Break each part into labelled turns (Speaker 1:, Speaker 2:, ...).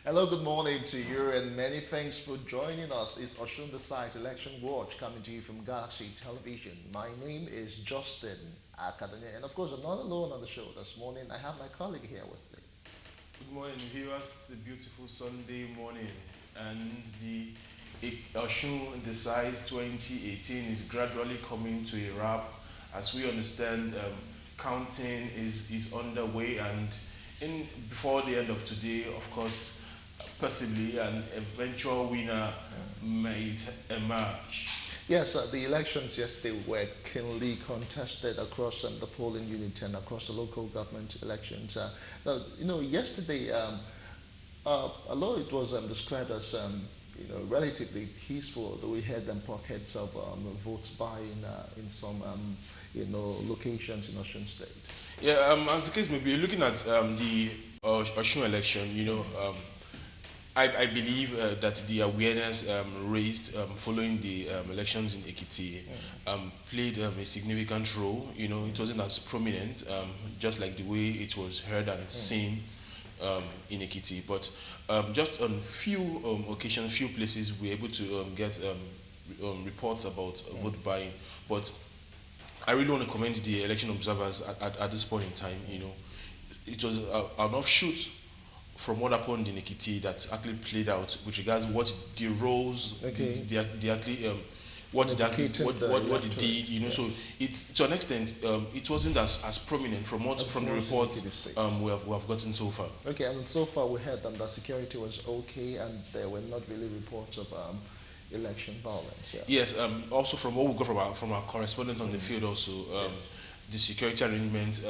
Speaker 1: Hello, good morning to you, and many thanks for joining us. It's Osun Decides Election Watch coming to you from Galaxy Television. My name is Justin Akadene, and of course, I'm not alone on the show this morning. I have my colleague here with me.
Speaker 2: Good morning, viewers. It's a beautiful Sunday morning, and the Osun Decides 2018 is gradually coming to a wrap. As we understand, counting is underway, and before the end of today, of course, possibly an eventual winner might emerge.
Speaker 1: Yes, the elections yesterday were keenly contested across the polling unit and across the local government elections. Yesterday, although it was described as relatively peaceful, though we had pockets of votes buying in some locations in Osun State.
Speaker 2: Yeah, as the case may be, looking at the Osun election, I believe that the awareness raised following the elections in Ekiti played a significant role. It wasn't as prominent, just like the way it was heard and seen in Ekiti. But just on few occasions, few places, we were able to get reports about vote buying. But I really want to commend the election observers at this point in time. It was an offshoot from what happened in Ekiti that actually played out with regards to what the roles, what they did,
Speaker 1: Yeah.
Speaker 2: So it's to an extent it wasn't as prominent from the reports we have gotten so far.
Speaker 1: Okay, and so far we heard that security was okay, and there were not really reports of election violence. Yeah.
Speaker 2: Yes, also from what we got from our correspondent on the field, also the security arrangements.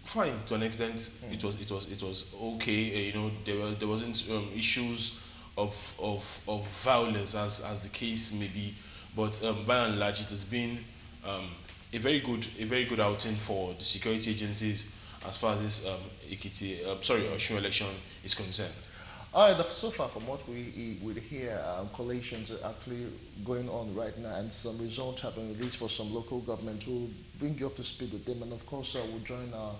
Speaker 2: Fine to an extent. It was okay. There wasn't issues of violence as the case may be, but by and large it has been a very good outing for the security agencies as far as this Osun election is concerned.
Speaker 1: All right, so far from what we would hear, collations are actually going on right now, and some results have been released for some local governments. We'll bring you up to speed with them, and of course we'll join our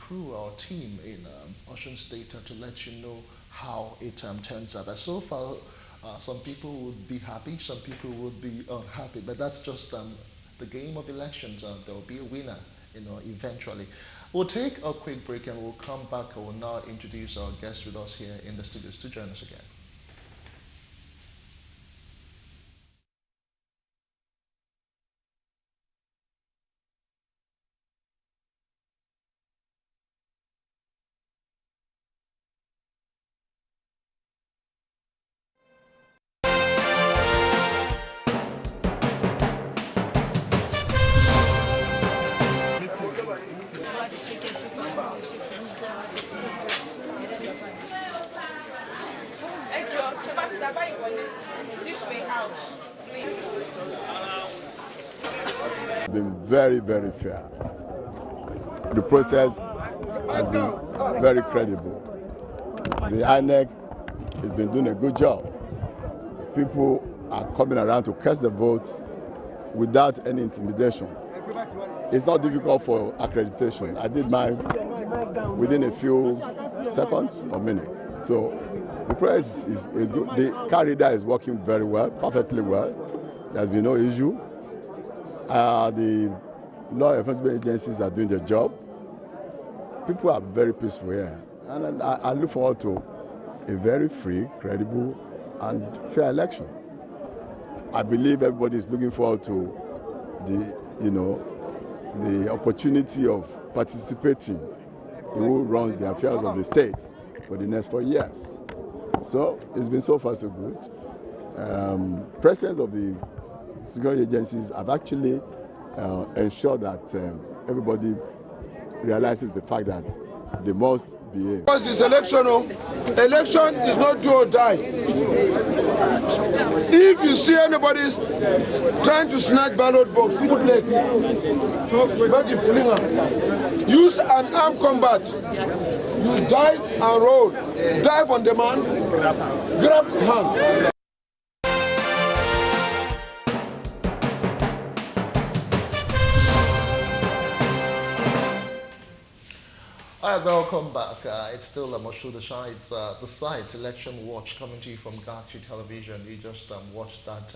Speaker 1: crew, our team in Osun State to let you know how it turns out. But so far, some people would be happy, some people would be unhappy, but that's just the game of elections. There will be a winner, eventually. We'll take a quick break and we'll come back. I will now introduce our guest with us here in the studios to join us again.
Speaker 3: It's been very, very fair. The process has been very credible. The INEC has been doing a good job. People are coming around to cast the votes without any intimidation. It's not difficult for accreditation. I did mine within a few seconds or minutes. So the process is good. The car reader is working very well, perfectly well. There's been no issue. The law enforcement agencies are doing their job. People are very peaceful here. And I look forward to a very free, credible, and fair election. I believe everybody is looking forward to the opportunity of participating in who runs the affairs of the state for the next 4 years. So it's been so far so good. Presence of the security agencies have actually ensured that everybody realizes the fact that they must behave.
Speaker 4: Because it's election is not do or die. If you see anybody trying to snatch ballot box, put leg, not the flinger. Use an armed combat. You dive and roll. Dive on the man, grab hand.
Speaker 1: All right, welcome back. It's still Omisore, the site Election Watch, coming to you from Galaxy Television. You just watched that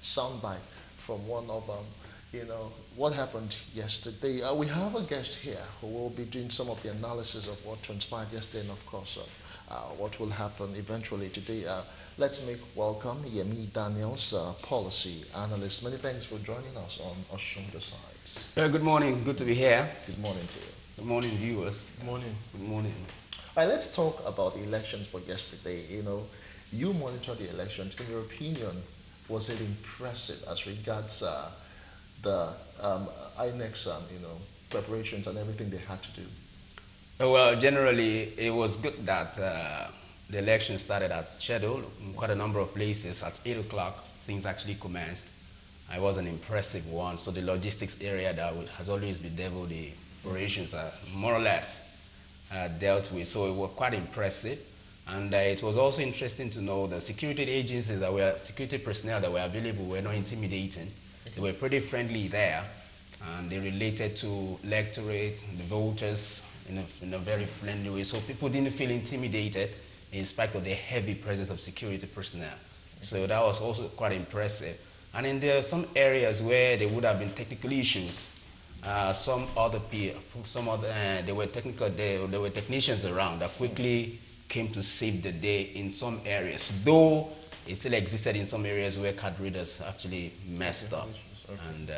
Speaker 1: soundbite from one of what happened yesterday. We have a guest here who will be doing some of the analysis of what transpired yesterday and, of course, what will happen eventually today. Let's make welcome Yemi Daniels, policy analyst. Many thanks for joining us on Osundecides.
Speaker 5: Good morning. Good to be here.
Speaker 1: Good morning to you.
Speaker 5: Good morning, viewers.
Speaker 2: Good morning.
Speaker 5: Good morning.
Speaker 1: All right, let's talk about the elections for yesterday. You monitored the elections. In your opinion, was it impressive as regards the INEC's, preparations and everything they had to do?
Speaker 5: Well, generally, it was good that the election started as scheduled. In quite a number of places at 8 o'clock, things actually commenced. It was an impressive one. So the logistics area that has always been devil, the operations are more or less dealt with. So it was quite impressive. And it was also interesting to know the security agencies security personnel that were available were not intimidating. They were pretty friendly there. And they related to electorate, the voters, in a very friendly way. So people didn't feel intimidated in spite of the heavy presence of security personnel. So that was also quite impressive. And then there are some areas where there would have been technical issues. There were technicians around that quickly came to save the day in some areas, though it still existed in some areas where card readers actually messed up. Okay. And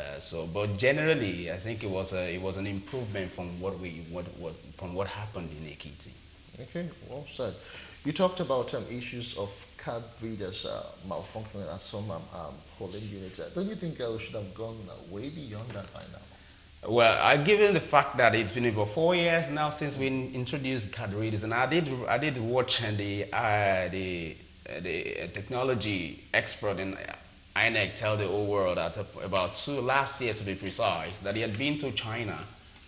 Speaker 5: but generally, I think it was an improvement from what happened in Ekiti.
Speaker 1: Okay, well said. You talked about issues of card readers malfunctioning at some polling units. Don't you think we should have gone way beyond that by now?
Speaker 5: Well, given the fact that it's been over 4 years now since we introduced card readers, and I did watch the technology expert in INEC tell the whole world that last year to be precise, that he had been to China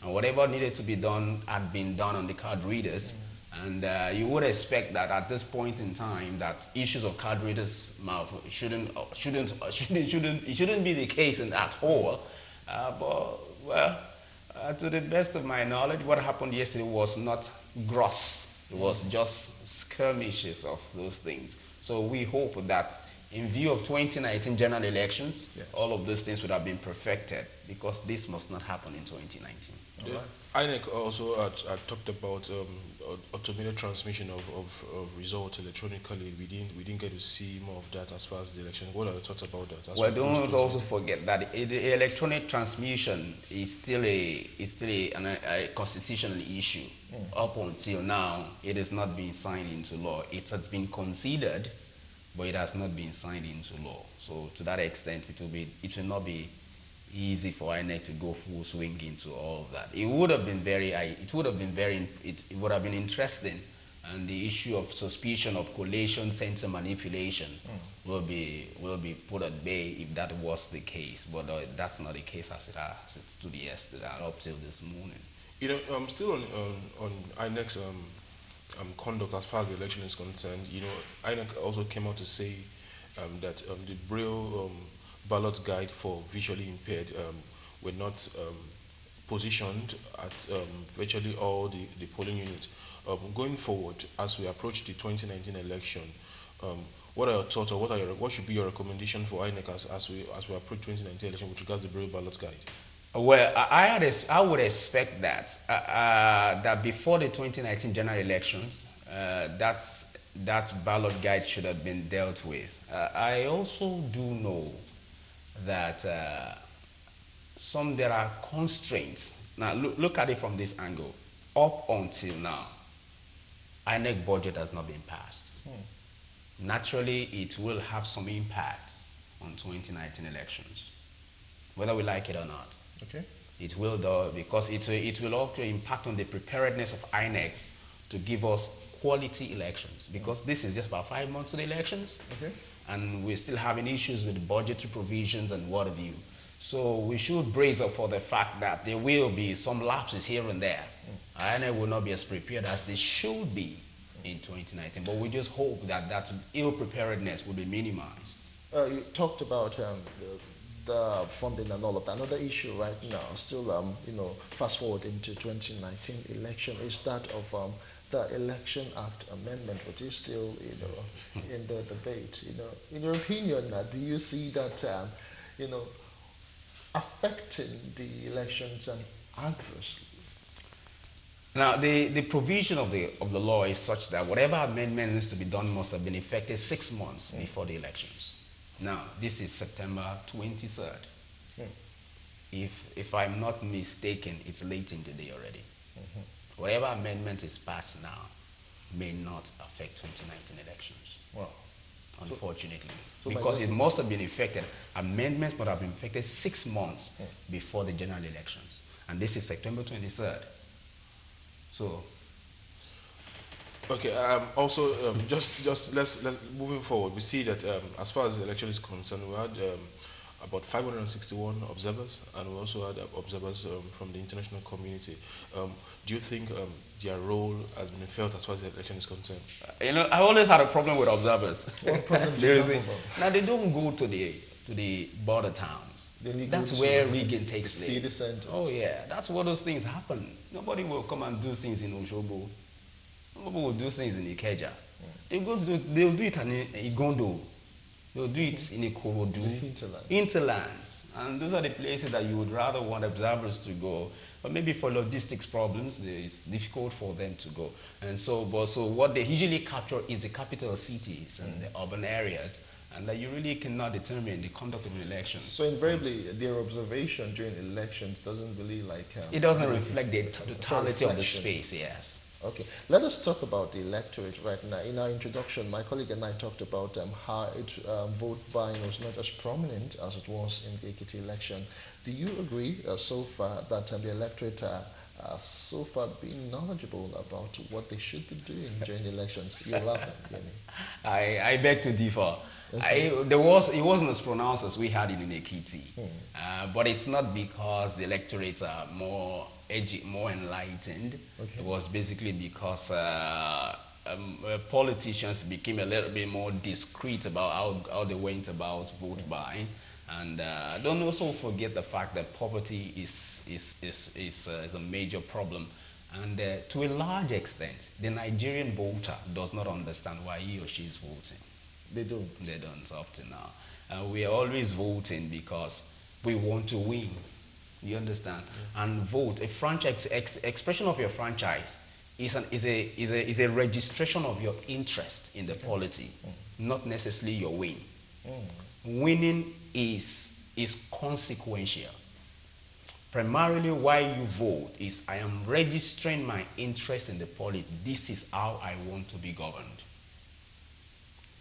Speaker 5: and whatever needed to be done had been done on the card readers. And you would expect that at this point in time that issues of card readers shouldn't be the case at all. To the best of my knowledge, what happened yesterday was not gross. It was just skirmishes of those things. So we hope that in view of 2019 general elections, yes, all of those things would have been perfected, because this must not happen in 2019.
Speaker 2: Yeah. INEC also had talked about automated transmission of results electronically. We didn't get to see more of that as far as the election. What are your thoughts about that?
Speaker 5: Well, don't also forget that the electronic transmission is still a constitutional issue. Up until now, it has not been signed into law. It has been considered, but it has not been signed into law. So to that extent, it will not be easy for INEC to go full swing into all of that. It would have been interesting, and the issue of suspicion of collation, censor manipulation will be put at bay if that was the case. But that's not the case as it stood yesterday up till this morning.
Speaker 2: Still on INEC's conduct as far as the election is concerned. INEC also came out to say that the Braille ballot guide for visually impaired were not positioned at virtually all the polling units. Going forward, as we approach the 2019 election, what are your thoughts, or what should be your recommendation for INEC as we approach 2019 election with regards to the Braille ballot guide?
Speaker 5: Well, I would expect that before the 2019 general elections, that ballot guide should have been dealt with. I also do know that there are constraints. Now, look at it from this angle. Up until now, INEC budget has not been passed. Naturally, it will have some impact on 2019 elections, whether we like it or not.
Speaker 1: Okay.
Speaker 5: It will, though, because it will also impact on the preparedness of INEC to give us quality elections, because this is just about 5 months to the elections.
Speaker 1: Okay.
Speaker 5: And we're still having issues with budgetary provisions and what have you. So we should brace up for the fact that there will be some lapses here and there. INEC will not be as prepared as they should be in 2019, but we just hope that ill preparedness will be minimized.
Speaker 1: You talked about the the funding and all of that. Another issue right now, still, fast forward into 2019 election, is that of the Election Act amendment, which is still, in the debate. In your opinion, do you see that, affecting the elections adversely?
Speaker 5: Now, the provision of the law is such that whatever amendment needs to be done must have been effected 6 months before the elections. Now, this is September 23rd. If I'm not mistaken, it's late in the day already. Whatever amendment is passed now may not affect 2019 elections.
Speaker 1: Wow.
Speaker 5: Unfortunately.
Speaker 1: So
Speaker 5: because it must have been effected, amendments must have been effected 6 months before the general elections. And this is September 23rd. So.
Speaker 2: Okay. Also, just let's moving forward. We see that as far as the election is concerned, we had about 561 observers, and we also had observers from the international community. Do you think their role has been felt as far as the election is concerned?
Speaker 5: I always had a problem with observers.
Speaker 1: What problem do you have with them?
Speaker 5: Now, they don't go to the border towns. That's where rigging takes place.
Speaker 1: City center.
Speaker 5: Oh yeah, that's where those things happen. Nobody will come and do things in Oshobo. Nobody will do things in Ikeja. They'll do it in Igondo. They'll do it in Ikorodu, hinterlands. And those are the places that you would rather want observers to go. But maybe for logistics problems, it's difficult for them to go. And so what they usually capture is the capital cities and the urban areas, and that you really cannot determine the conduct of an election.
Speaker 1: So invariably, their observation during elections doesn't really
Speaker 5: it doesn't reflect the totality of the space, yes.
Speaker 1: Okay, let us talk about the electorate right now. In our introduction, my colleague and I talked about how vote buying was not as prominent as it was in the Ekiti election. Do you agree so far that the electorate are so far being knowledgeable about what they should be doing during the elections? You're laughing, Jenny.
Speaker 5: I beg to differ.
Speaker 1: Okay.
Speaker 5: It wasn't as pronounced as we had it in Ekiti, but it's not because the electorates are more enlightened.
Speaker 1: Okay.
Speaker 5: It was basically because politicians became a little bit more discreet about how they went about vote buying, and don't also forget the fact that poverty is a major problem. And to a large extent, the Nigerian voter does not understand why he or she is voting.
Speaker 1: They don't.
Speaker 5: They don't up to now. We are always voting because we want to win. You understand? And vote, a franchise expression of your franchise is a registration of your interest in the polity, not necessarily your win. Winning is consequential. Primarily why you vote is I am registering my interest in the polity. This is how I want to be governed.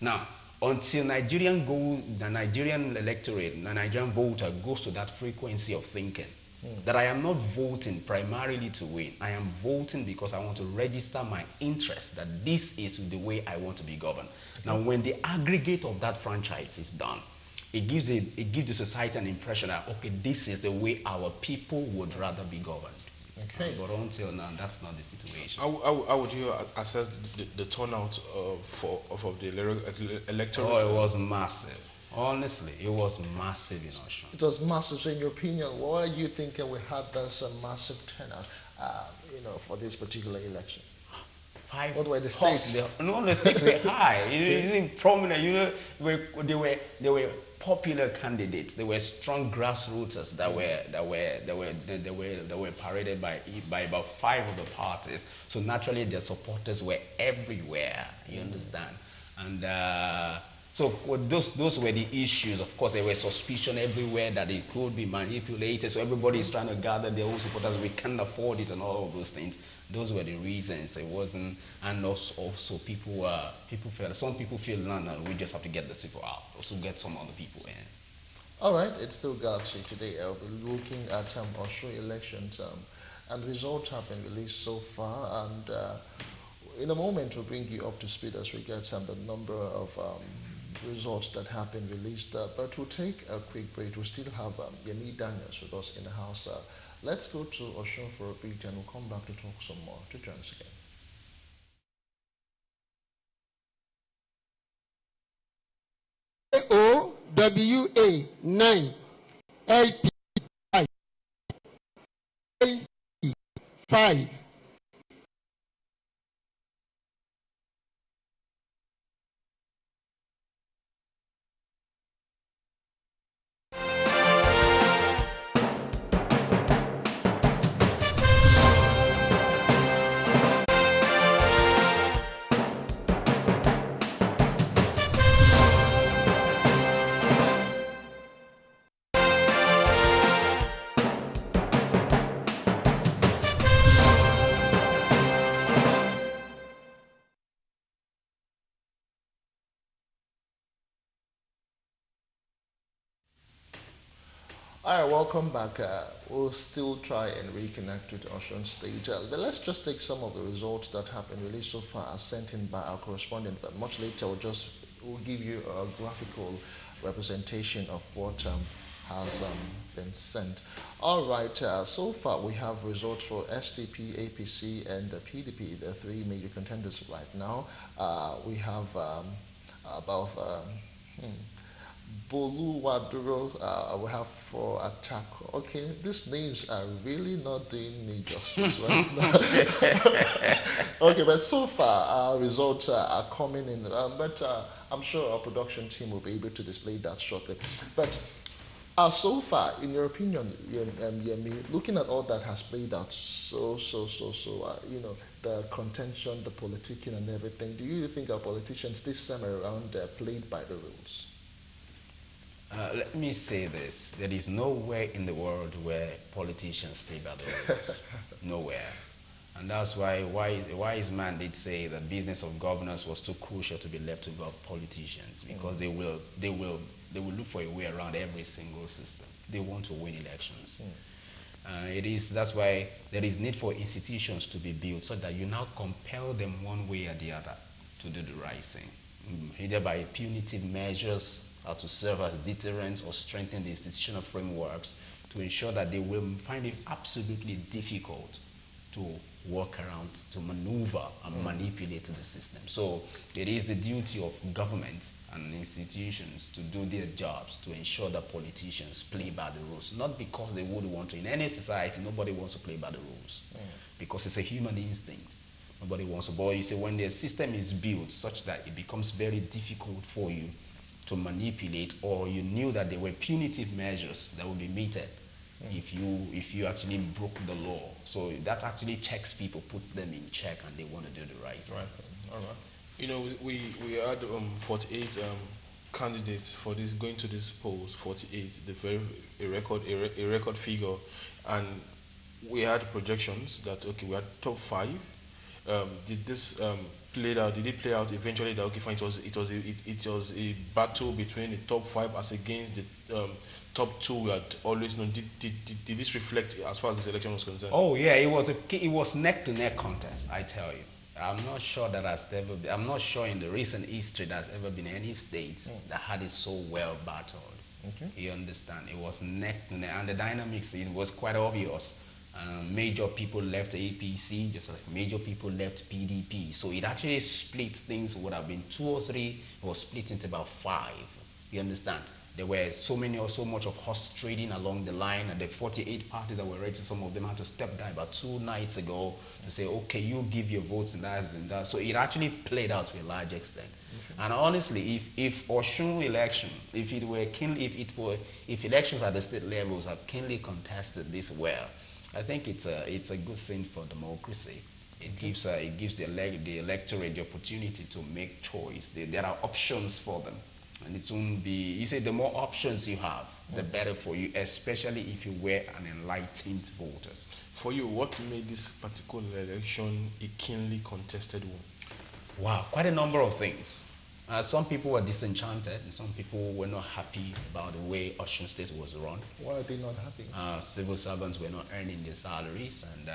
Speaker 5: Now, until the Nigerian electorate, the Nigerian voter goes to that frequency of thinking, that I am not voting primarily to win. I am voting because I want to register my interest that this is the way I want to be governed. Now, when the aggregate of that franchise is done, it gives the society an impression that, okay, this is the way our people would rather be governed. Okay. But until now, that's not the situation.
Speaker 2: How would you assess the turnout of the electorate?
Speaker 1: Oh,
Speaker 5: it was massive. Honestly, it was massive in Osun.
Speaker 1: It was massive. So in your opinion, why are you thinking we had this massive turnout, for this particular election? What were the stakes?
Speaker 5: The stakes were high. It's prominent. They were popular candidates. They were strong grassroots that were paraded by about 5 of the parties. So naturally, their supporters were everywhere. You understand? And so those were the issues. Of course, there was suspicion everywhere that it could be manipulated. So everybody is trying to gather their own supporters. We can't afford it and all of those things. Those were the reasons. It wasn't, and also people felt. Some people feel no, we just have to get the people out. Also get some other people in.
Speaker 1: All right, it's still Galaxy today. I'll be looking at Osun elections, and the results have been released so far. And in a moment, we'll bring you up to speed as regards the number of results that have been released. But we'll take a quick break. We'll still have Yemi Daniels with us in the house. Let's go to Osun for a bit, and we'll come back to talk some more. To join us again.
Speaker 6: OWA 9 85. 85.
Speaker 1: All right, welcome back. We'll still try and reconnect with Osun State. But let's just take some of the results that have been released so far as sent in by our correspondent. But much later, we'll give you a graphical representation of what has been sent. All right, so far we have results for SDP, APC, and the PDP, the three major contenders right now. We have about Bolu Waduro, we have for attack. Okay, these names are really not doing me justice right now. Okay, but so far our results are coming in, but I'm sure our production team will be able to display that shortly. But so far, in your opinion, Yemi, looking at all that has played out, you know, the contention, the politicking and everything, do you think our politicians this time around played by the rules?
Speaker 5: Let me say this. There is nowhere in the world where politicians play by the rules. Nowhere. And that's why a wise man did say that business of governance was too crucial to be left to politicians, because they will look for a way around every single system. They want to win elections. That's why there is need for institutions to be built so that you now compel them one way or the other to do the right thing, either by punitive measures or to serve as deterrents or strengthen the institutional frameworks to ensure that they will find it absolutely difficult to work around, to maneuver and manipulate the system. So it is the duty of government and institutions to do their jobs to ensure that politicians play by the rules, not because they would want to. In any society, nobody wants to play by the rules because it's a human instinct. Nobody wants to. But you see, when the system is built such that it becomes very difficult for you to manipulate, or you knew that there were punitive measures that would be meted if you actually broke the law. So that actually checks people, put them in check, and they want to do the right thing.
Speaker 2: Right. All right. You know, we had 48 candidates for this going to this polls. 48, a record figure, and we had projections that okay, we had top 5. Did this played out? Did it play out eventually? That okay, fine. It was a battle between the top 5 as against the top 2. We had always known. Did this reflect as far as this election was concerned?
Speaker 5: Oh yeah, it was neck to neck contest. I tell you, I'm not sure I'm not sure in the recent history there's ever been any state that had it so well battled. Okay. You understand? It was neck to neck, and the dynamics, it was quite obvious. Major people left APC, just like major people left PDP. So it actually split. Things would have been 2 or 3, it was split into about 5. You understand? There were so much of horse trading along the line, and the 48 parties that were ready, some of them had to step down about 2 nights ago to say, okay, you give your votes and that and that. So it actually played out to a large extent. And honestly, if Osun election, if elections at the state levels are keenly contested this well, I think it's a good thing for democracy. It gives the electorate the opportunity to make choice. There are options for them, and it won't be. You say the more options you have, the better for you, especially if you were an enlightened voters.
Speaker 2: For you, what made this particular election a keenly contested one?
Speaker 5: Wow, quite a number of things. Some people were disenchanted, and some people were not happy about the way Osun State was run.
Speaker 1: Why are they not happy?
Speaker 5: Civil servants were not earning their salaries, and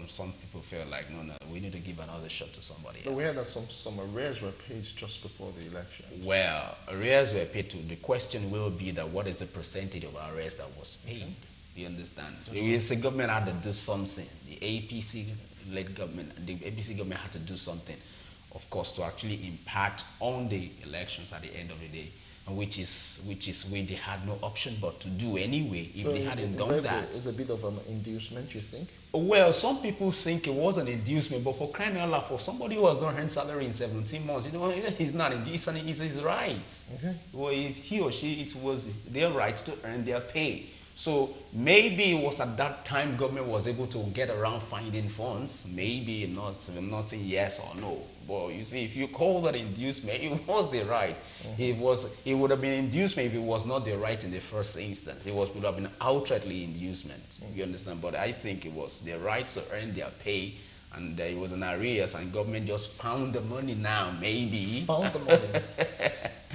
Speaker 5: some people felt like, no, we need to give another shot to somebody else.
Speaker 1: But we heard that some arrears were paid just before the election.
Speaker 5: Well, arrears were paid too. The question will be that what is the percentage of arrears that was paid? You understand? The government had to do something. The APC-led government, the APC government had to do something, of course, to actually impact on the elections at the end of the day. which is where they had no option but to do anyway if
Speaker 1: So
Speaker 5: they hadn't
Speaker 1: in
Speaker 5: done that.
Speaker 1: It's a bit of an inducement, you think?
Speaker 5: Well, some people think it was an inducement, but for crying out loud, for somebody who has not earned salary in 17 months, he's not inducing, it's his rights.
Speaker 1: Okay.
Speaker 5: Well, he or she, it was their rights to earn their pay. So maybe it was at that time government was able to get around finding funds. Maybe I'm not saying yes or no. But you see, if you call that inducement, it was the right. It would have been inducement if it was not the right in the first instance. Would have been outrightly inducement. You understand? But I think it was their right to earn their pay, and it was an arrears, and government just found the money now. Maybe
Speaker 1: Found the money.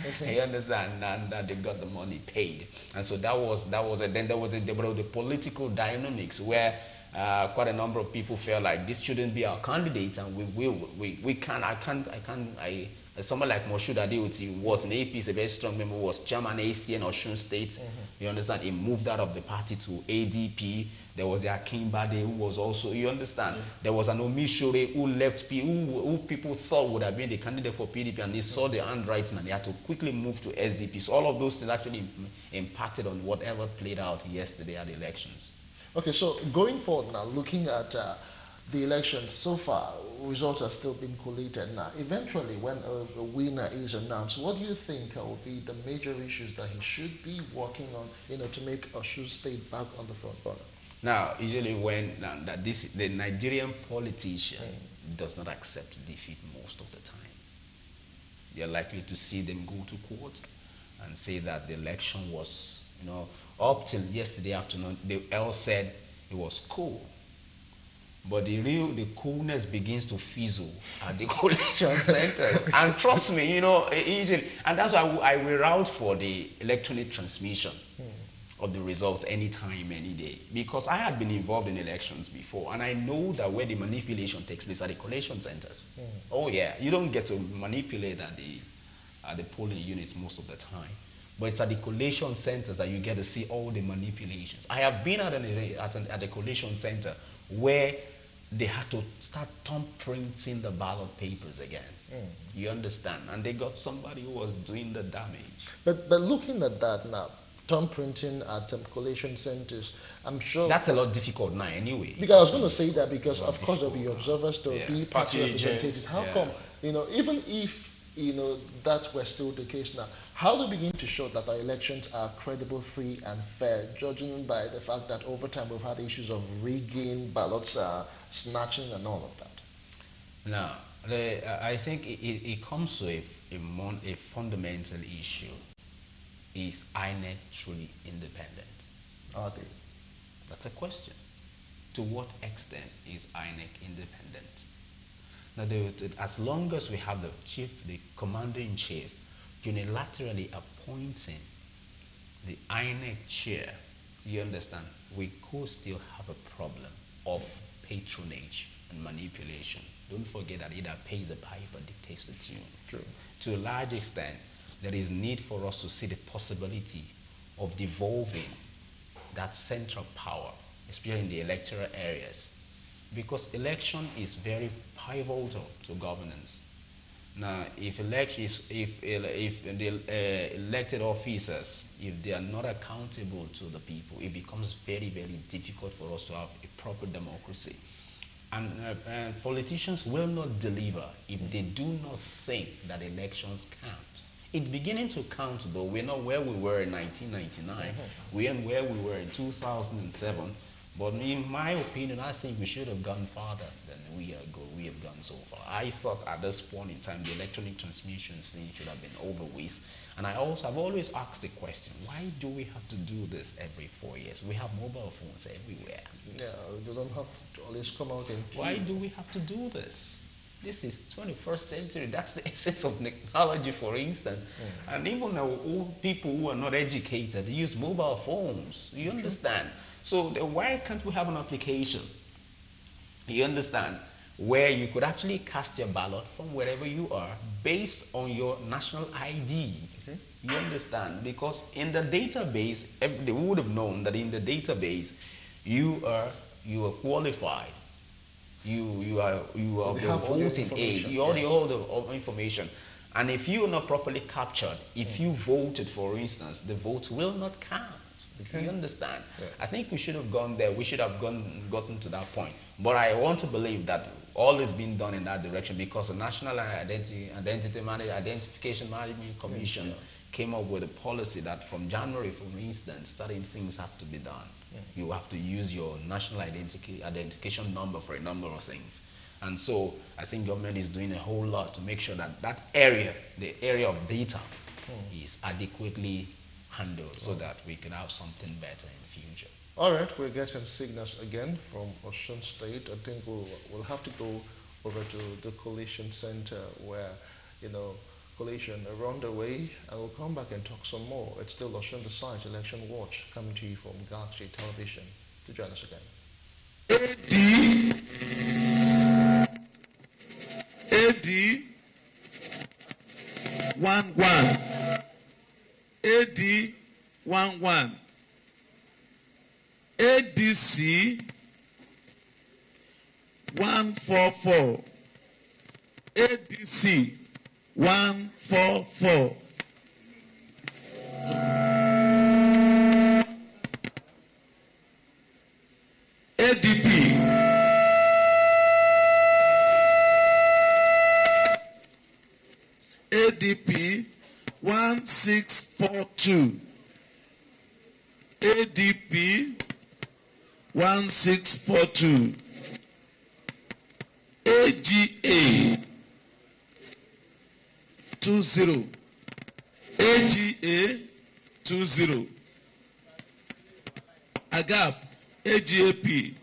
Speaker 1: Okay.
Speaker 5: you understand? And that they got the money paid, and so that was it. Then there was the political dynamics where quite a number of people felt like this shouldn't be our candidate, and we can't. Someone like Moshood Adeoti was an APC, a very strong member, was chairman ACN Osun State. You understand? He moved out of the party to ADP. There was the Akimbade who was also, you understand? There was an Omisore who left, who people thought would have been the candidate for PDP, and they saw the handwriting and they had to quickly move to SDP. So all of those things actually impacted on whatever played out yesterday at the elections.
Speaker 1: Okay, so going forward now, looking at the elections so far, results are still being collated now. Eventually, when a winner is announced, what do you think will be the major issues that he should be working on, to make Osun State back on the front burner?
Speaker 5: Now, usually when the Nigerian politician does not accept defeat most of the time, you're likely to see them go to court and say that the election was, up till yesterday afternoon, they all said it was cool. But the coolness begins to fizzle at the collation center. And trust me, usually, and that's why I will route for the electronic transmission of the results anytime, any day. Because I had been involved in elections before, and I know that where the manipulation takes place at the collation centers. Oh yeah, you don't get to manipulate at the polling units most of the time. But it's at the collation centers that you get to see all the manipulations. I have been at a collation center where they had to start thumb printing the ballot papers again. You understand? And they got somebody who was doing the damage.
Speaker 1: But looking at that now, thumb printing at collation centers, I'm sure
Speaker 5: that's a lot difficult now anyway.
Speaker 1: Because I was going to say that because of course there'll be observers, there'll be party representatives.
Speaker 2: agents,
Speaker 1: How come, even if that were still the case now, how do we begin to show that our elections are credible, free, and fair, judging by the fact that over time we've had issues of rigging, ballots, snatching, and all of that?
Speaker 5: Now, I think it comes to a fundamental issue. Is INEC truly independent?
Speaker 1: Are they?
Speaker 5: That's a question. To what extent is INEC independent? Now, as long as we have the commander-in-chief, unilaterally appointing the INEC chair, you understand, we could still have a problem of patronage and manipulation. Don't forget that either pays the pipe or dictates the tune.
Speaker 1: True.
Speaker 5: To a large extent, there is need for us to see the possibility of devolving that central power, especially in the electoral areas, because election is very pivotal to governance. Now, if the elected officers, if they are not accountable to the people, it becomes very, very difficult for us to have a proper democracy. And politicians will not deliver if they do not think that elections count. It's beginning to count, though. We're not where we were in 1999. We aren't where we were in 2007. But in my opinion, I think we should have gone farther than we have gone so far. I thought at this point in time, the electronic transmission thing should have been over with. And I've always asked the question, why do we have to do this every 4 years? We have mobile phones everywhere.
Speaker 1: Yeah, you don't have to always come out and
Speaker 5: why do we have to do this? This is 21st century. That's the essence of technology, for instance. And even old people who are not educated, they use mobile phones. You understand? So why can't we have an application, you understand, where you could actually cast your ballot from wherever you are based on your national ID? You understand? Because in the database, they would have known that in the database, you are qualified. You are the voting age. You already hold the information. And if you are not properly captured, if you voted, for instance, the vote will not count. You understand?
Speaker 1: Yeah.
Speaker 5: I think we should have gone there. We should have gotten to that point. But I want to believe that all is being done in that direction because the National Identification Management Commission came up with a policy that from January, for instance, certain things have to be done. You have to use your national identification number for a number of things. And so I think government is doing a whole lot to make sure that that area, the area of data, is adequately handled so that we can have something better in the future.
Speaker 1: All right, we're getting signals again from Osun State. I think we'll have to go over to the Coalition Center where, coalition around the way, and we'll come back and talk some more. It's still Osun Decides Election Watch coming to you from Galaxy Television. To join us again.
Speaker 6: AD 11 AD 11 ADC 144 ADC 144 ADP ADP 1642 ADP 1642 AGA 20 AGA 20 AGAP AGAP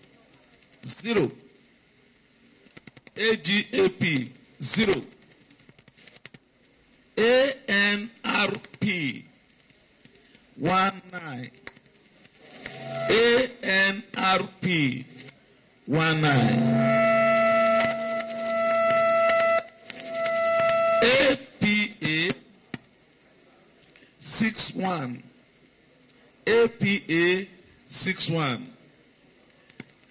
Speaker 6: 0 AGAP 0 ANRP 19 ANRP 19 APA 61 APA 61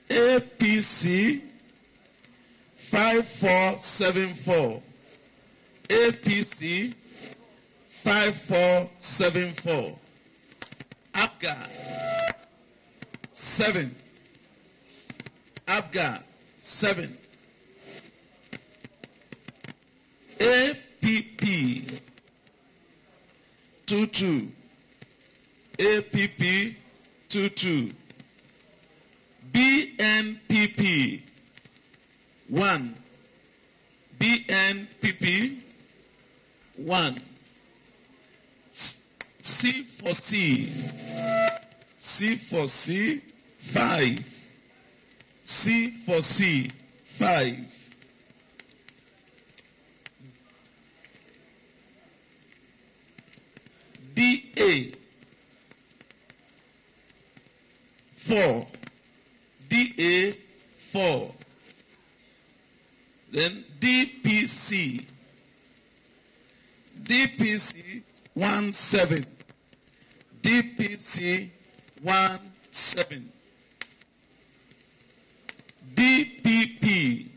Speaker 6: APC 5474 APC 5474 APGA 7 APGA 7 APP 22 APP 22 BNPP 1 BNPP 1 C for C C for C 5 C for C 5 DA 4 DA 4 then DPC DPC 17 DPC 17 DPP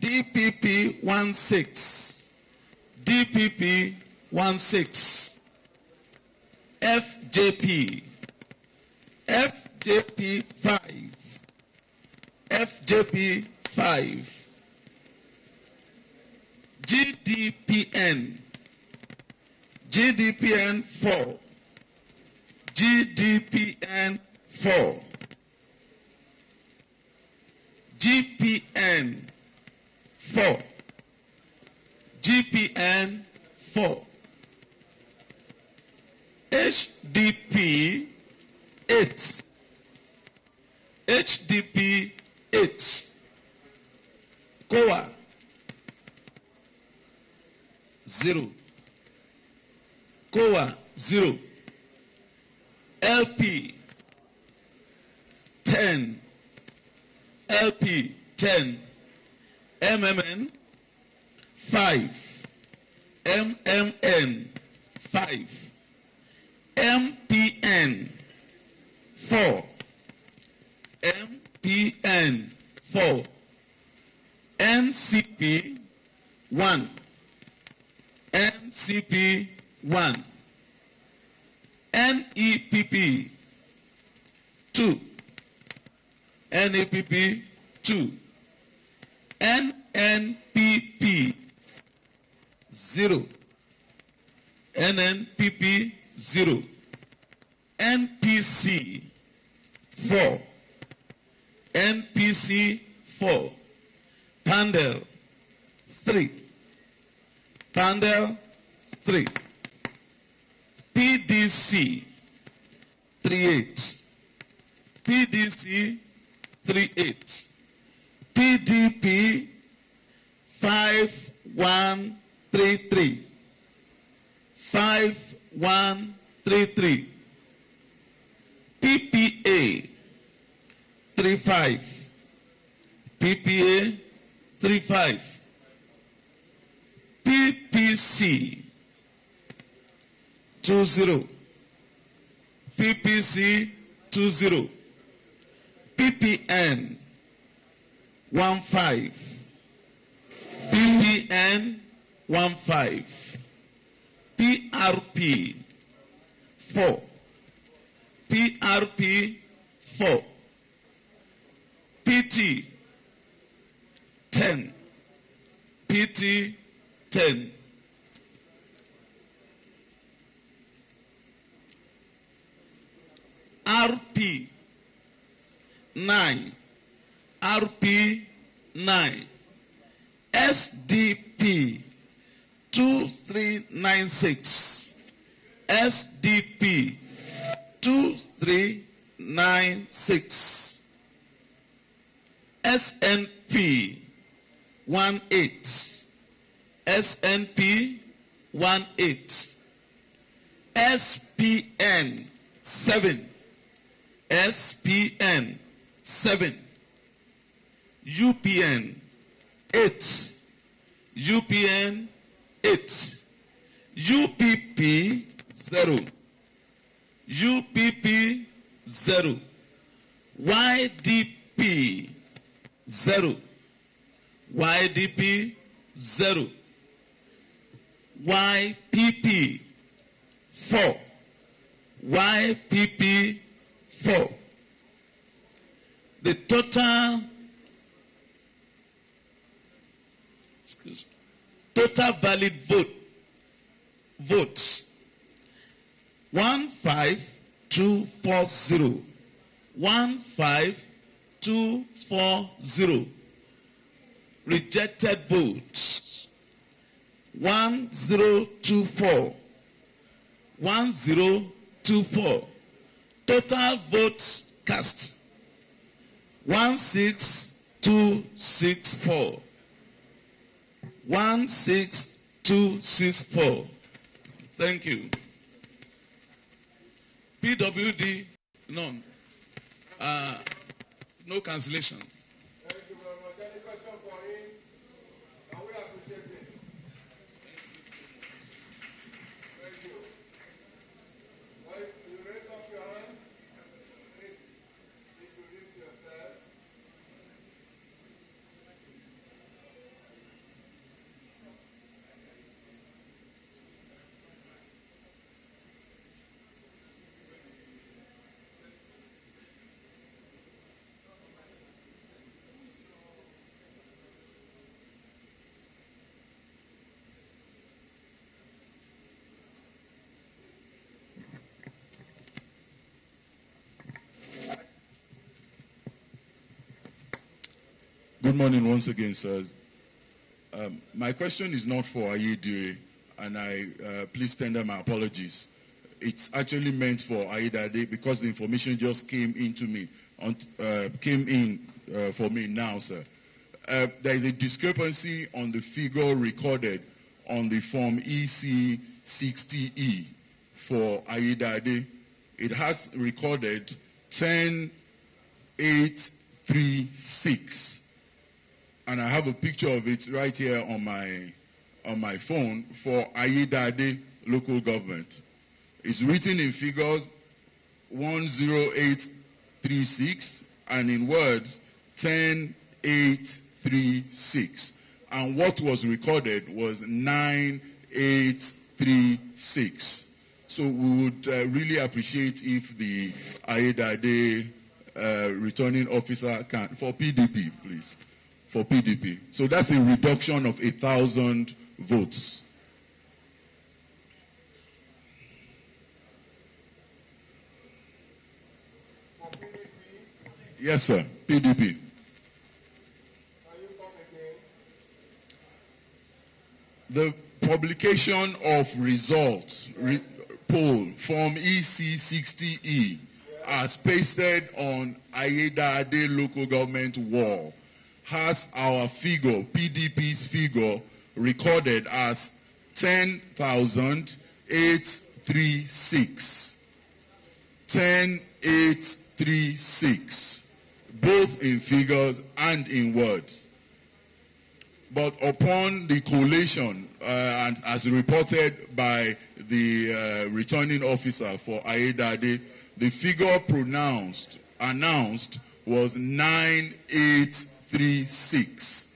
Speaker 6: DPP 16 DPP 16 FJP FJP 5 FJP 5 GDPN GDPN 4 GDPN 4 GPN 4 GPN 4 HDP 8 HDP 8 COA 0 COA 0 LP 10 LP 10 MMN 5 MMN 5 MPN 4 MPN 4 NCP 1 NCP 1, NEPP 2, NEPP 2, NNPP 0, NNPP 0, NPC 4, NPC 4, Pandel 3, Pandel 3, PDC 38, PDC 38, PDP 5133, 5133, PPA 35, PPA 35, PPC 20, PPC 20, PPN 15, PPN 15, PRP 4, PRP 4, PT 10, PT 10, RP 9, RP 9, SDP 2396, SDP 2396, SNP 18, SNP 18, SPN 7, SPN 7, UPN 8, UPN 8, UPP 0, UPP 0, YDP 0, YDP 0, YPP 4, YPP 4. The total valid votes 15240, 15240. Rejected votes 1024, 1024. Total votes cast 16264, 16264. Thank you. PWD, none. No cancellation.
Speaker 4: Thank you very much. Any question for him? Can we appreciate it? Thank you. Well, you raise up your hand. Please introduce yourself.
Speaker 6: Good morning once again, sirs. My question is not for Ayedire, and I please tender my apologies. It's actually meant for Ayedade because the information just came into me, for me now, sir. There is a discrepancy on the figure recorded on the form EC 60E for Ayedade. It has recorded 10836. And I have a picture of it right here on my phone for Ayedade local government. It's written in figures 10836 and in words 10836. And what was recorded was 9 10,836. So we would really appreciate if the Ayedade returning officer can, for PDP, please, for PDP. So that's a reduction of 1,000 votes. Yes, sir, PDP. The publication of results, poll, Form EC60E, as pasted on Ayedade local government wall, has our figure, PDP's figure, recorded as 10,836. 10,836, both in figures and in words. But upon the collation, and as reported by the returning officer for Ayedade, the figure announced was 9,836,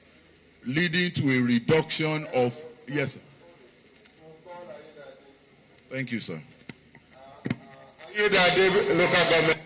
Speaker 6: leading to a reduction of, yes, sir. Thank you, sir. Ayedade local government.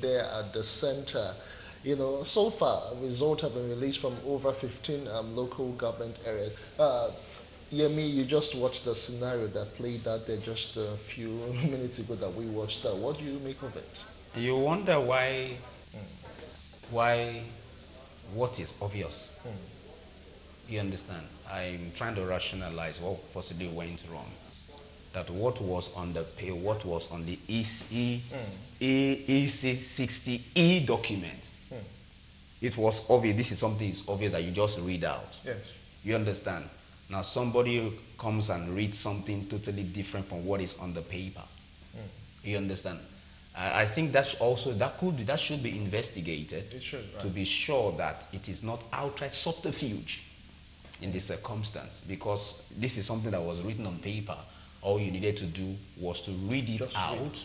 Speaker 1: There at the center. You know, so far, results have been released from over 15 local government areas. Yemi, you just watched the scenario that played out there just a few minutes ago that we watched. What do you make of it?
Speaker 5: You wonder why what is obvious. You understand? I'm trying to rationalize what possibly went wrong. That what was on the EC60E document, it was obvious. This is something is obvious that you just read out.
Speaker 1: Yes.
Speaker 5: You understand? Now somebody comes and reads something totally different from what is on the paper. You understand? I think that's also that should be investigated.
Speaker 1: It should, right.
Speaker 5: To be sure that it is not outright subterfuge in this circumstance, because this is something that was written on paper. All you needed to do was to read it
Speaker 1: Just
Speaker 5: out,
Speaker 1: read.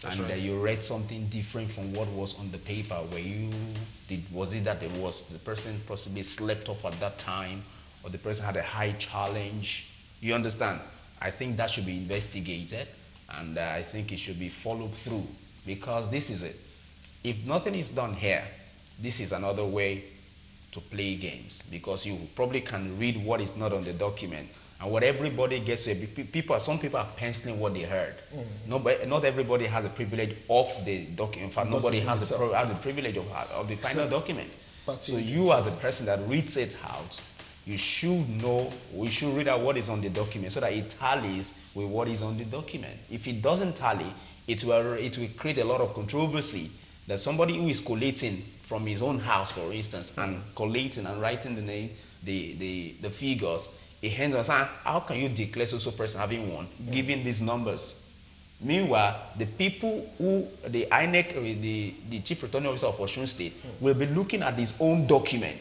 Speaker 5: and
Speaker 1: right.
Speaker 5: you read something different from what was on the paper. Was it that the person possibly slept off at that time, or the person had a high challenge? You understand? I think that should be investigated, and I think it should be followed through, because this is it. If nothing is done here, this is another way to play games, because you probably can read what is not on the document. And what everybody gets to, some people are penciling what they heard. Not everybody has a privilege of the document. In fact, nobody has the privilege of the final document. So you as a person that reads it out, you should know, we should read out what is on the document so that it tallies with what is on the document. If it doesn't tally, it will create a lot of controversy that somebody who is collating from his own house, for instance, and collating and writing the name, the figures, it hands on saying, how can you declare so person having won, given these numbers? Meanwhile, the people who, the INEC, or the Chief Returning Officer of Osun State, will be looking at his own document.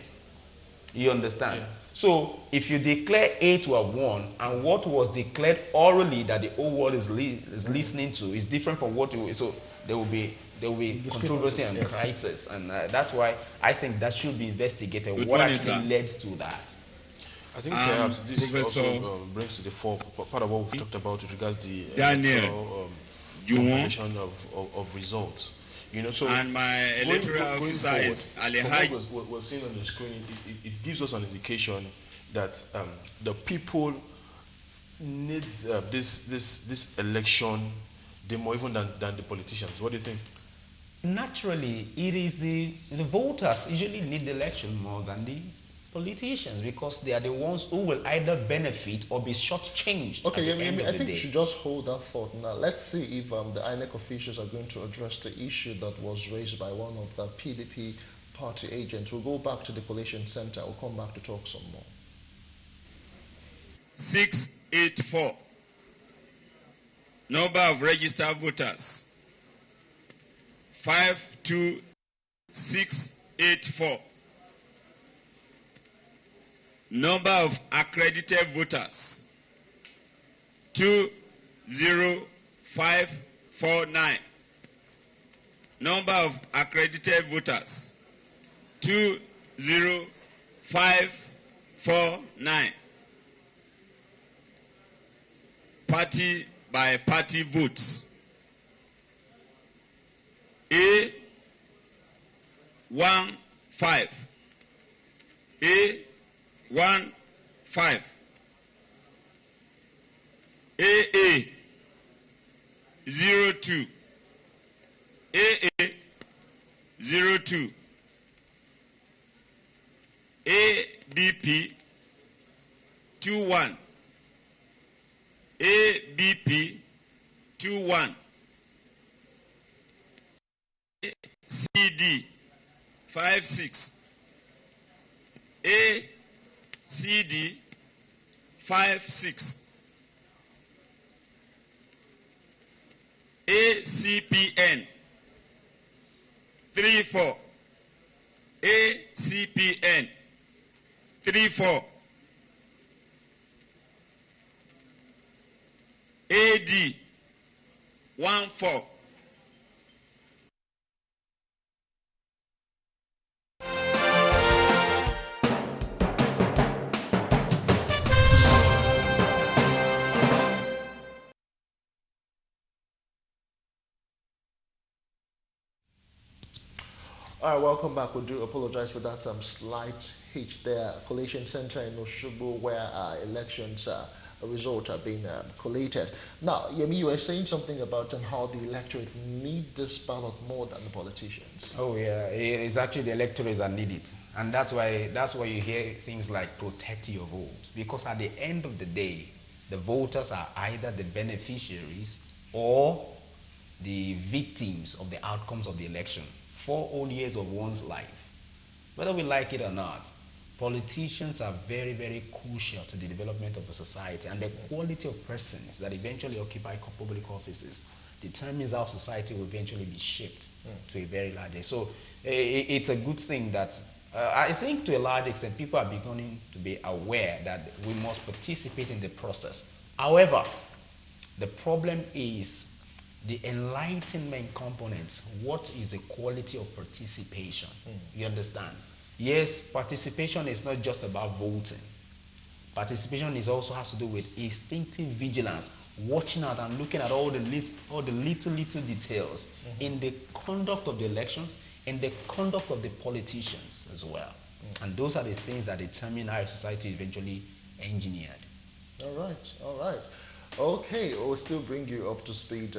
Speaker 5: You understand? Yeah. So, if you declare A to have won, and what was declared orally that the whole world is listening to is different from what you, so there will be controversy and crisis, and that's why I think that should be investigated. What actually led to that?
Speaker 2: I think perhaps this also brings to the fore part of what we talked about with regards to the compilation of results. You know, so
Speaker 7: and my electoral officer is
Speaker 2: Alihaj. What we're seeing on the screen, it gives us an indication that the people need this election more even than the politicians. What do you think?
Speaker 5: Naturally, it is the voters usually need the election more than the politicians, because they are the ones who will either benefit or be shortchanged.
Speaker 1: Okay, I think you should just hold that thought now. Let's see if the INEC officials are going to address the issue that was raised by one of the PDP party agents. We'll go back to the collation center. We'll come back to talk some more.
Speaker 7: 684. Number of registered voters 52684. Number of accredited voters 20549. Number of accredited voters 20549. Party by party votes. A 15. A 15. AA 02. AA 02. ABP 21. ABP 21. CD 56. ACD 56. ACPN 34. ACPN 34. AD 14.
Speaker 1: All right, welcome back. We do apologize for that slight hitch there. Collation center in Osogbo, where elections results are being collated. Now, Yemi, you were saying something about how the electorate need this ballot more than the politicians.
Speaker 5: Oh yeah, it's actually the electorates that need it, and that's why you hear things like protect your vote, because at the end of the day, the voters are either the beneficiaries or the victims of the outcomes of the election. 4 whole years of one's life. Whether we like it or not, politicians are very, very crucial to the development of a society, and the quality of persons that eventually occupy public offices determines how society will eventually be shaped to a very large extent. So it's a good thing that I think to a large extent people are beginning to be aware that we must participate in the process. However, the problem is the enlightenment components. What is the quality of participation? You understand? Yes, participation is not just about voting. Participation also has to do with instinctive vigilance, watching out and looking at all the little details in the conduct of the elections and the conduct of the politicians as well. And those are the things that determine how society is eventually engineered.
Speaker 1: All right. Okay, we'll still bring you up to speed,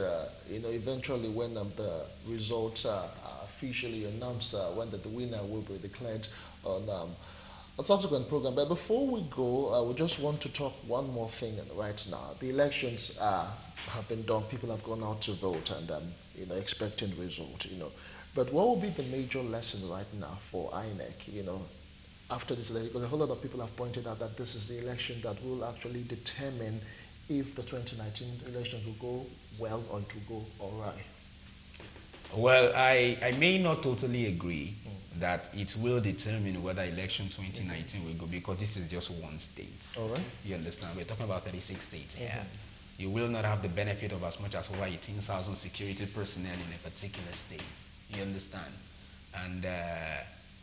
Speaker 1: eventually when the results are officially announced, when the winner will be declared on a subsequent program. But before we go, we just want to talk one more thing right now. The elections have been done. People have gone out to vote and expecting result. But what will be the major lesson right now for INEC? After this election, because a whole lot of people have pointed out that this is the election that will actually determine if the 2019 elections will go well or to go awry.
Speaker 5: Well, I may not totally agree that it will determine whether election 2019 will go, because this is just one state.
Speaker 1: All right.
Speaker 5: You understand? We're talking about 36 states here. You will not have the benefit of as much as over 18,000 security personnel in a particular state. You understand? And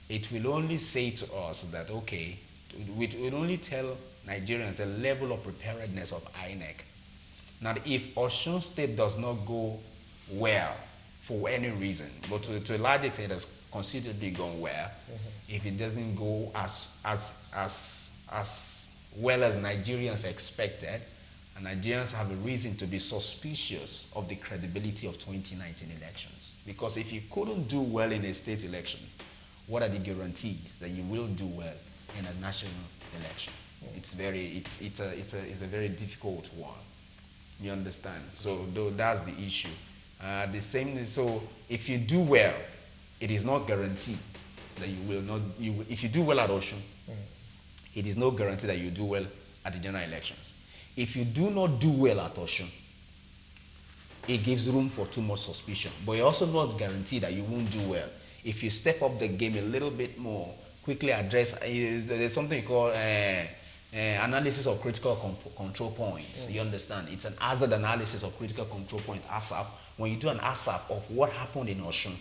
Speaker 5: it will only say to us that, okay, it will only tell Nigerians the level of preparedness of INEC. Now, if Osun State does not go well for any reason, but to a large extent it has considerably gone well, if it doesn't go as well as Nigerians expected, and Nigerians have a reason to be suspicious of the credibility of 2019 elections. Because if you couldn't do well in a state election, what are the guarantees that you will do well in a national election? It's a very difficult one. You understand? So that's the issue. So if you do well, it is not guaranteed that you will not. If you do well at Osun, it is no guarantee that you do well at the general elections. If you do not do well at Osun, it gives room for too much suspicion. But you're also not guaranteed that you won't do well. If you step up the game a little bit more, quickly address, there's something called analysis of critical control points. You understand? It's an hazard analysis of critical control point, ASAP. When you do an ASAP of what happened in Osun,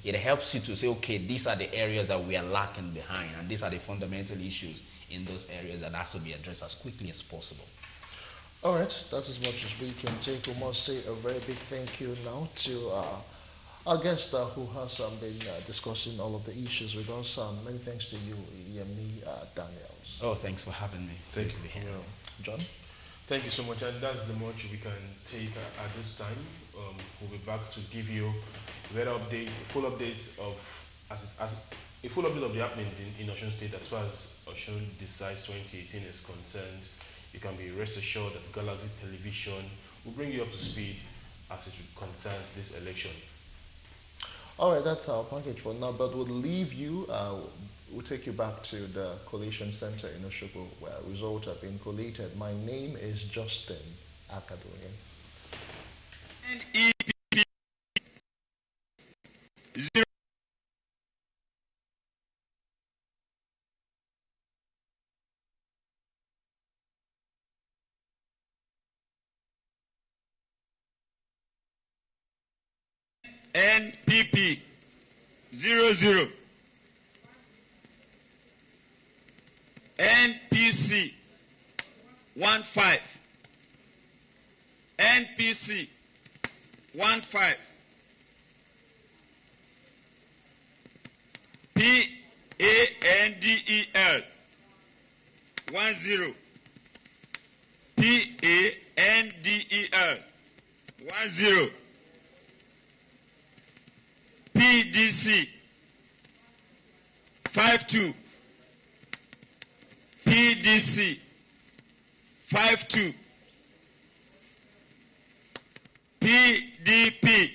Speaker 5: it helps you to say, okay, these are the areas that we are lacking behind, and these are the fundamental issues in those areas that has to be addressed as quickly as possible.
Speaker 1: All right, that's as much as we can take. We must say a very big thank you now to our guest who has been discussing all of the issues with us. Many thanks to you, Yemi Daniels.
Speaker 5: Oh, thanks for having me.
Speaker 2: Thank you.
Speaker 5: To be here.
Speaker 1: John?
Speaker 2: Thank you so much, and that's the much we can take at this time. We'll be back to give you better updates, full updates of a full update of the happenings in Osun State as far as Osun Decides 2018 is concerned. You can be rest assured that Galaxy Television will bring you up to speed as it concerns this election.
Speaker 1: All right, that's our package for now, but we'll leave you. We'll take you back to the Collation Center in Osogbo, where results have been collated. My name is Justin Akadoye.
Speaker 7: NEPP 0. NPP 00. NPC 15. NPC 15. PANDEL 10. PANDEL 10. PDC 52. PDC 52. PDP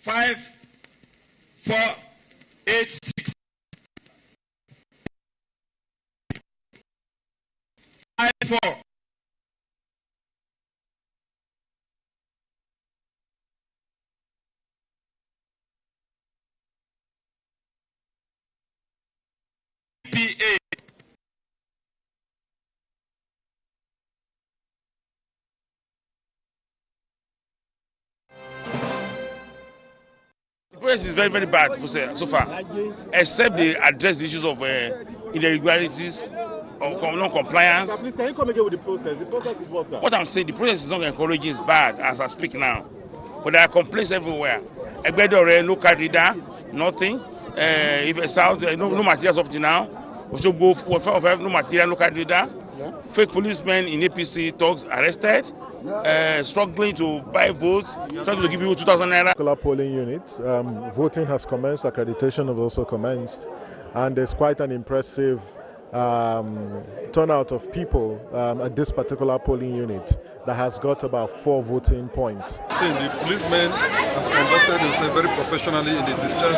Speaker 7: 5486. 54. PA.
Speaker 8: The process is very, very bad so far, except they address the issues of irregularities or non-compliance.
Speaker 9: Please, can you come again with the process? The process is what, sir?
Speaker 8: What I'm saying, the process is not encouraging, it's bad as I speak now. But there are complaints everywhere. Egbedore, no card reader, nothing. If a sound, no materials up to now. We should go for no material, no card reader. Yeah. Fake policemen in APC talks arrested. Struggling to buy votes, trying to give people 2,000 naira.
Speaker 10: Polling units. Voting has commenced, accreditation has also commenced. and there's quite an impressive turnout of people at this particular polling unit that has got about 4 voting points.
Speaker 11: The policemen have conducted themselves very professionally in the discharge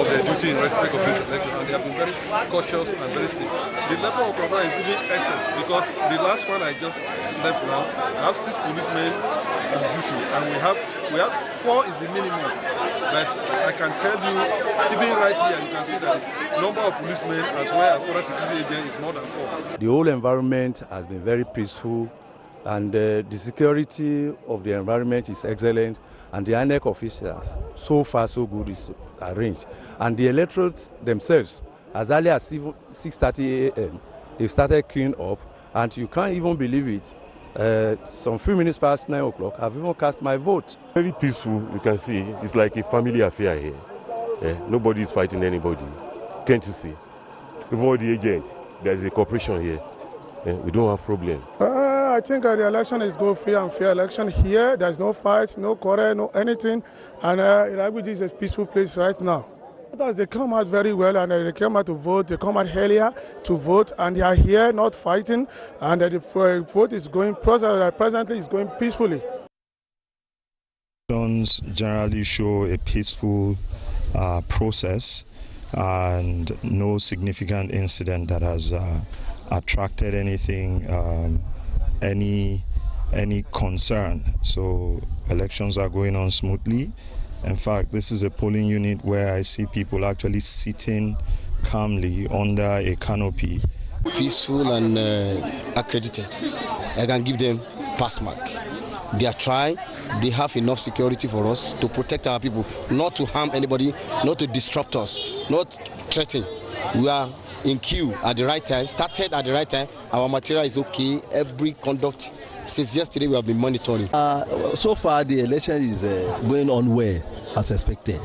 Speaker 11: of their duty in respect of this election, and they have been very cautious and very safe. The level of control is even excess, because the last one I just left now, I have 6 policemen on duty, and we have 4 is the minimum. But I can tell you, even right here, you can see that the number of policemen as well as other security agents is more than 4.
Speaker 12: The whole environment has been very peaceful, and the security of the environment is excellent, and the INEC officials, so far so good, is arranged. And the electorates themselves, as early as 6:30 a.m., they've started queuing up, and you can't even believe it. Some few minutes past 9 o'clock, I've even cast my vote.
Speaker 13: Very peaceful, you can see. It's like a family affair here. Nobody is fighting anybody. Can't you see? Even with the agent, there's a cooperation here. We don't have problem.
Speaker 14: I think the election is going free and fair election here. There's no fight, no quarrel, no anything. And Iragudi is a peaceful place right now. They come out very well, and they came out to vote. They come out earlier to vote, and they are here not fighting. And the vote is going presently is going peacefully.
Speaker 15: Elections generally show a peaceful process, and no significant incident that has attracted anything, any concern. So elections are going on smoothly. In fact, this is a polling unit where I see people actually sitting calmly under a canopy.
Speaker 16: Peaceful and accredited. I can give them pass mark. They are trying. They have enough security for us to protect our people, not to harm anybody, not to disrupt us, not threaten. We are in queue at the right time, started at the right time. Our material is okay. Every conduct since yesterday we have been monitoring.
Speaker 17: So far the election is going on well as expected.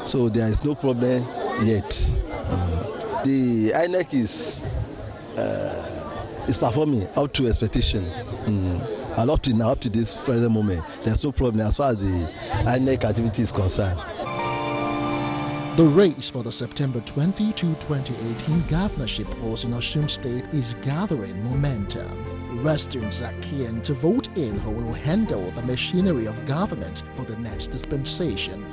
Speaker 17: So there is no problem yet. The INEC is performing up to expectation. And up to this present moment, there's no problem as far as the INEC activity is concerned.
Speaker 18: The race for the September 20 to 2018 governorship polls in Osun State is gathering momentum. Residents are keen to vote in who will handle the machinery of government for the next dispensation.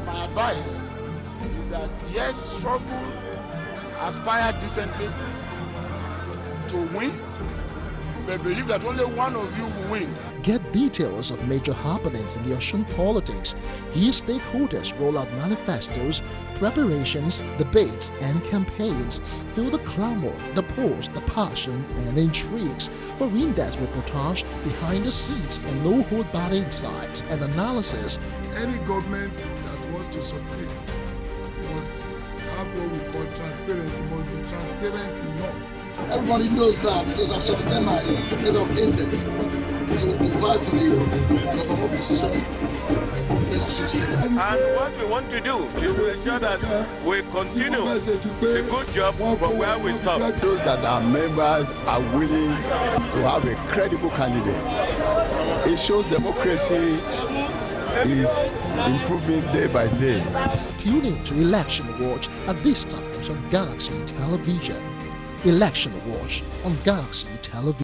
Speaker 8: My advice is that yes, struggle, aspire decently to win, but believe that only one of you will win.
Speaker 18: Get details of major happenings in the Osun politics. Hear stakeholders roll out manifestos, preparations, debates, and campaigns. Feel the clamor, the pulse, the passion, and intrigues. For in-depth reportage, behind the scenes, and no-hold-barred insights and analysis.
Speaker 4: Any government that wants to succeed must have what we call transparency, must be transparent enough.
Speaker 19: Everybody knows that because I've sort of done my bit of intent to fight for the number one position in Osun State.
Speaker 20: And what we want to do is to ensure that we continue the good job from where we stopped.
Speaker 3: Those that our members are willing to have a credible candidate. It shows democracy is improving day by day.
Speaker 18: Tune in to Election Watch at this time on Galaxy Television. Election Watch on Galaxy Television.